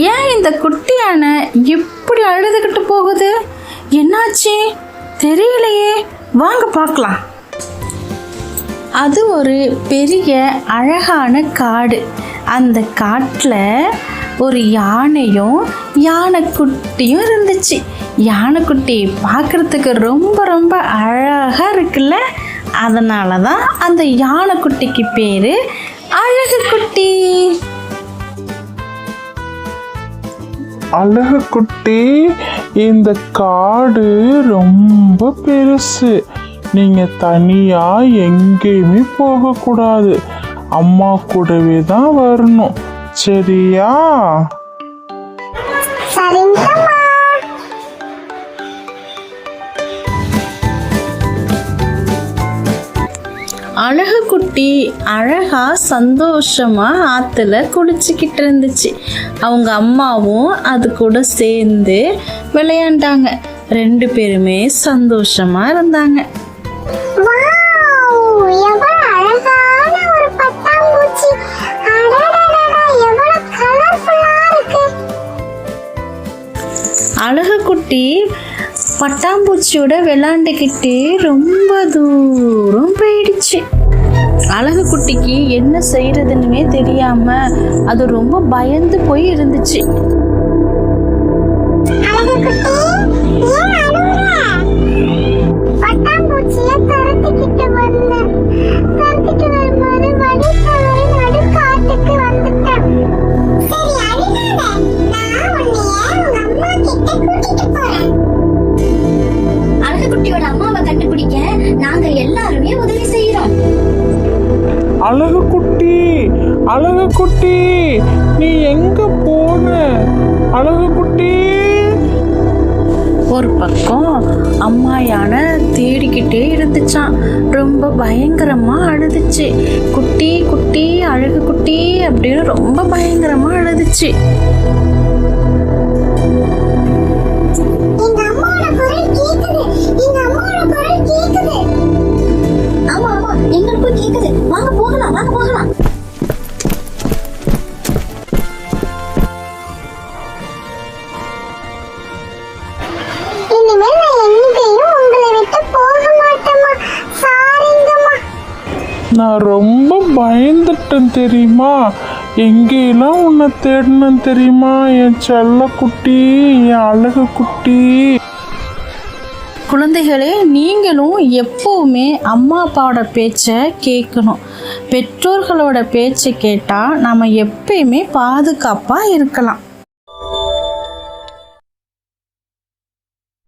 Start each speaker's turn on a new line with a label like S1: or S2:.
S1: ஏன் இந்த குட்டி யானை இப்படி அழுதுகிட்டு போகுது? என்னாச்சு தெரியலையே, வாங்க பார்க்கலாம். அது ஒரு பெரிய அழகான காடு. அந்த காட்டில் ஒரு யானையும் யானைக்குட்டியும் இருந்துச்சு. யானைக்குட்டி பார்க்குறதுக்கு ரொம்ப ரொம்ப அழகாக இருக்குல்ல, அதனால தான் அந்த யானைக்குட்டிக்கு பேர் அழகு குட்டி.
S2: அழகு குட்டி, இந்த காடு ரொம்ப பெருசு. நீங்க தனியா எங்கேயுமே போகக்கூடாது, அம்மா கூடவே தான் வரணும், சரியா?
S1: அழகு குட்டி அழகா சந்தோஷமா ஆத்துல குளிச்சுக்கிட்டு இருந்துச்சு. அவங்க அம்மாவும் அது கூட சேர்ந்து விளையாண்டாங்க. 2 பேருமே சந்தோஷமா இருந்தாங்க. அழகு குட்டி பட்டாம்பூச்சியோட விளையாண்டுக்கிட்டு ரொம்ப தூரம் போயிடுச்சு. அழகு குட்டிக்கு என்ன செய்யறதுன்னு தெரியாம அது ரொம்ப பயந்து போய் இருந்துச்சு.
S2: அழகு குட்டி, அழகு குட்டி, நீ எங்க போன? அழகு குட்டி.
S1: ஒரு பக்கம் அம்மா யானை தேடிக்கிட்டே இருந்துச்சான். ரொம்ப பயங்கரமா அழுதுச்சு. குட்டி குட்டி அழகு குட்டி அப்படின்னு ரொம்ப பயங்கரமா அழுதுச்சு.
S2: நான் ரொம்ப பயந்துட்டேன் தெரியுமா? எங்கெல்லாம் உன்னை தேடினேன் தெரியுமா? என் செல்ல குட்டி, என் அழகு குட்டி.
S1: குழந்தைகளே, நீங்களும் எப்பவுமே அம்மா அப்பாவோட பேச்சை கேட்கணும். பெற்றோர்களோட பேச்சை கேட்டால் நம்ம எப்பயுமே பாதுகாப்பாக இருக்கலாம்.